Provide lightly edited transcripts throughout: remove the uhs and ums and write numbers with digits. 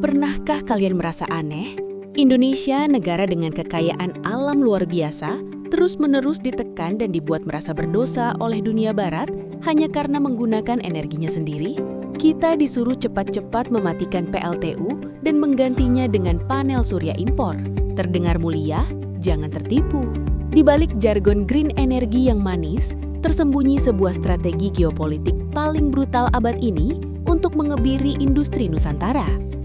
Pernahkah kalian merasa aneh? Indonesia, negara dengan kekayaan alam luar biasa, terus-menerus ditekan dan dibuat merasa berdosa oleh dunia barat hanya karena menggunakan energinya sendiri? Kita disuruh cepat-cepat mematikan PLTU dan menggantinya dengan panel surya impor. Terdengar mulia? Jangan tertipu. Di balik jargon green energy yang manis, tersembunyi sebuah strategi geopolitik paling brutal abad ini untuk mengebiri industri Nusantara.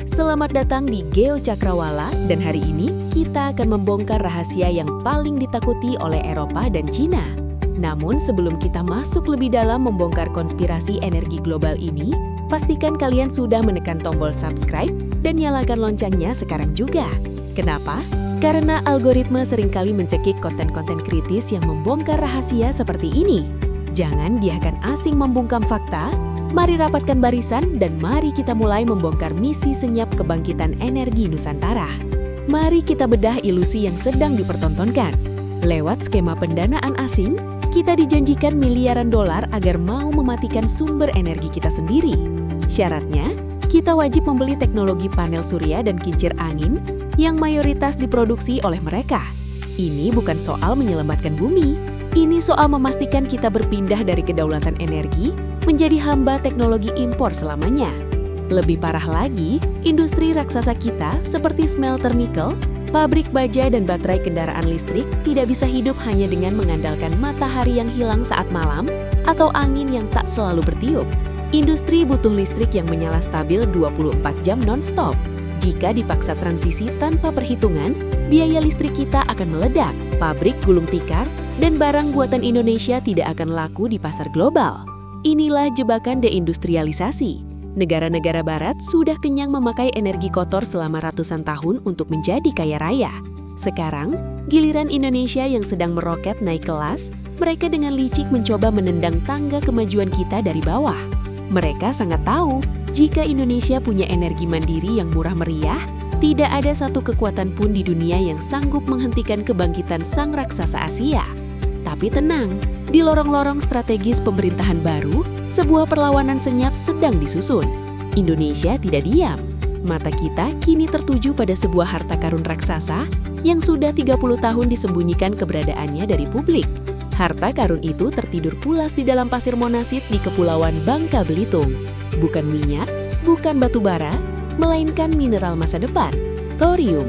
Selamat datang di Geo Cakrawala, dan hari ini kita akan membongkar rahasia yang paling ditakuti oleh Eropa dan Cina. Namun sebelum kita masuk lebih dalam membongkar konspirasi energi global ini, pastikan kalian sudah menekan tombol subscribe dan nyalakan loncengnya sekarang juga. Kenapa? Karena algoritma seringkali mencekik konten-konten kritis yang membongkar rahasia seperti ini. Jangan biarkan asing membungkam fakta. Mari rapatkan barisan dan mari kita mulai membongkar misi senyap kebangkitan energi Nusantara. Mari kita bedah ilusi yang sedang dipertontonkan. Lewat skema pendanaan asing, kita dijanjikan miliaran dolar agar mau mematikan sumber energi kita sendiri. Syaratnya, kita wajib membeli teknologi panel surya dan kincir angin yang mayoritas diproduksi oleh mereka. Ini bukan soal menyelamatkan bumi, ini soal memastikan kita berpindah dari kedaulatan energi menjadi hamba teknologi impor selamanya. Lebih parah lagi, industri raksasa kita seperti smelter nikel, pabrik baja dan baterai kendaraan listrik tidak bisa hidup hanya dengan mengandalkan matahari yang hilang saat malam atau angin yang tak selalu bertiup. Industri butuh listrik yang menyala stabil 24 jam non-stop. Jika dipaksa transisi tanpa perhitungan, biaya listrik kita akan meledak, pabrik gulung tikar, dan barang buatan Indonesia tidak akan laku di pasar global. Inilah jebakan deindustrialisasi. Negara-negara barat sudah kenyang memakai energi kotor selama ratusan tahun untuk menjadi kaya raya. Sekarang, giliran Indonesia yang sedang meroket naik kelas, mereka dengan licik mencoba menendang tangga kemajuan kita dari bawah. Mereka sangat tahu, jika Indonesia punya energi mandiri yang murah meriah, tidak ada satu kekuatan pun di dunia yang sanggup menghentikan kebangkitan sang raksasa Asia. Tapi tenang, di lorong-lorong strategis pemerintahan baru, sebuah perlawanan senyap sedang disusun. Indonesia tidak diam. Mata kita kini tertuju pada sebuah harta karun raksasa yang sudah 30 tahun disembunyikan keberadaannya dari publik. Harta karun itu tertidur pulas di dalam pasir monasit di Kepulauan Bangka Belitung. Bukan minyak, bukan batu bara, melainkan mineral masa depan, thorium.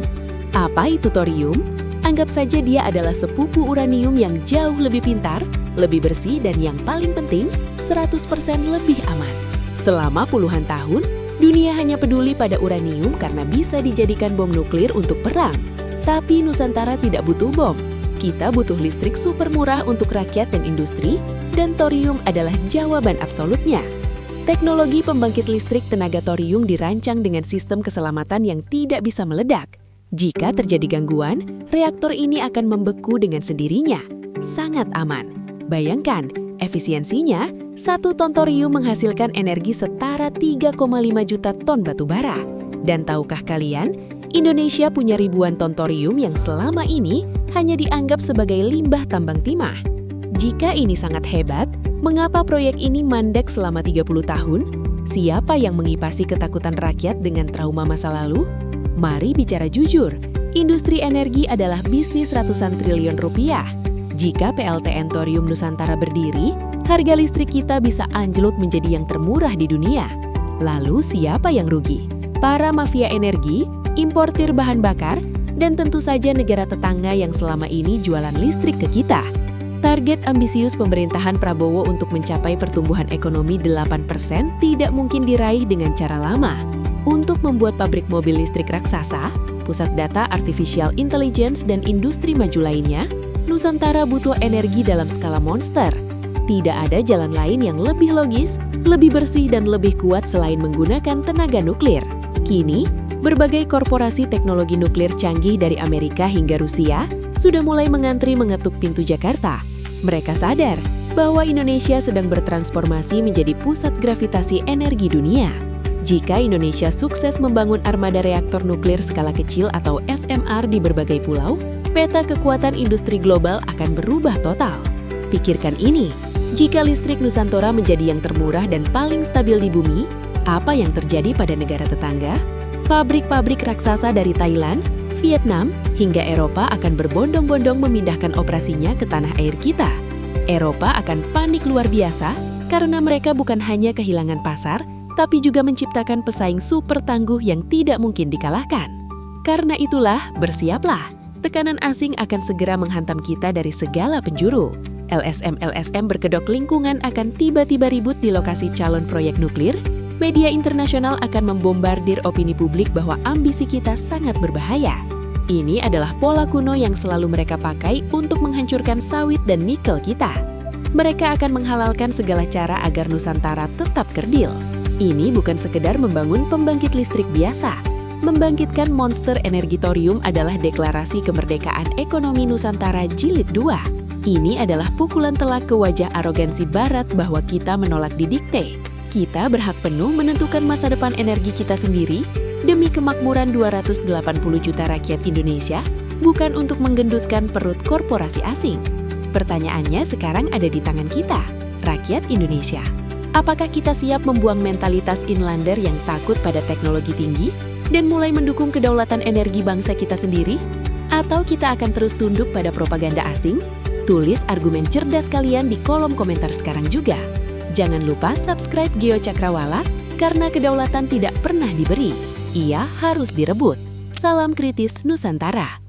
Apa itu thorium? Anggap saja dia adalah sepupu uranium yang jauh lebih pintar, lebih bersih, dan yang paling penting, 100% lebih aman. Selama puluhan tahun, dunia hanya peduli pada uranium karena bisa dijadikan bom nuklir untuk perang. Tapi Nusantara tidak butuh bom. Kita butuh listrik super murah untuk rakyat dan industri, dan thorium adalah jawaban absolutnya. Teknologi pembangkit listrik tenaga thorium dirancang dengan sistem keselamatan yang tidak bisa meledak. Jika terjadi gangguan, reaktor ini akan membeku dengan sendirinya. Sangat aman. Bayangkan, efisiensinya, 1 ton thorium menghasilkan energi setara 3,5 juta ton batu bara. Dan tahukah kalian, Indonesia punya ribuan ton thorium yang selama ini hanya dianggap sebagai limbah tambang timah. Jika ini sangat hebat, mengapa proyek ini mandek selama 30 tahun? Siapa yang mengipasi ketakutan rakyat dengan trauma masa lalu? Mari bicara jujur, industri energi adalah bisnis ratusan triliun rupiah. Jika PLTN Thorium Nusantara berdiri, harga listrik kita bisa anjlok menjadi yang termurah di dunia. Lalu siapa yang rugi? Para mafia energi, importir bahan bakar, dan tentu saja negara tetangga yang selama ini jualan listrik ke kita. Target ambisius pemerintahan Prabowo untuk mencapai pertumbuhan ekonomi 8% tidak mungkin diraih dengan cara lama. Untuk membuat pabrik mobil listrik raksasa, pusat data artificial intelligence, dan industri maju lainnya, Nusantara butuh energi dalam skala monster. Tidak ada jalan lain yang lebih logis, lebih bersih, dan lebih kuat selain menggunakan tenaga nuklir. Kini, berbagai korporasi teknologi nuklir canggih dari Amerika hingga Rusia sudah mulai mengantri mengetuk pintu Jakarta. Mereka sadar bahwa Indonesia sedang bertransformasi menjadi pusat gravitasi energi dunia. Jika Indonesia sukses membangun armada reaktor nuklir skala kecil atau SMR di berbagai pulau, peta kekuatan industri global akan berubah total. Pikirkan ini, jika listrik Nusantara menjadi yang termurah dan paling stabil di bumi, apa yang terjadi pada negara tetangga? Pabrik-pabrik raksasa dari Thailand, Vietnam, hingga Eropa akan berbondong-bondong memindahkan operasinya ke tanah air kita. Eropa akan panik luar biasa karena mereka bukan hanya kehilangan pasar, tapi juga menciptakan pesaing super tangguh yang tidak mungkin dikalahkan. Karena itulah, bersiaplah. Tekanan asing akan segera menghantam kita dari segala penjuru. LSM-LSM berkedok lingkungan akan tiba-tiba ribut di lokasi calon proyek nuklir. Media internasional akan membombardir opini publik bahwa ambisi kita sangat berbahaya. Ini adalah pola kuno yang selalu mereka pakai untuk menghancurkan sawit dan nikel kita. Mereka akan menghalalkan segala cara agar Nusantara tetap kerdil. Ini bukan sekedar membangun pembangkit listrik biasa. Membangkitkan monster energi thorium adalah deklarasi kemerdekaan ekonomi Nusantara Jilid 2. Ini adalah pukulan telak ke wajah arogansi Barat bahwa kita menolak didikte. Kita berhak penuh menentukan masa depan energi kita sendiri demi kemakmuran 280 juta rakyat Indonesia, bukan untuk menggendutkan perut korporasi asing. Pertanyaannya sekarang ada di tangan kita, rakyat Indonesia. Apakah kita siap membuang mentalitas inlander yang takut pada teknologi tinggi dan mulai mendukung kedaulatan energi bangsa kita sendiri? Atau kita akan terus tunduk pada propaganda asing? Tulis argumen cerdas kalian di kolom komentar sekarang juga. Jangan lupa subscribe Geo Cakrawala karena kedaulatan tidak pernah diberi. Ia harus direbut. Salam kritis Nusantara.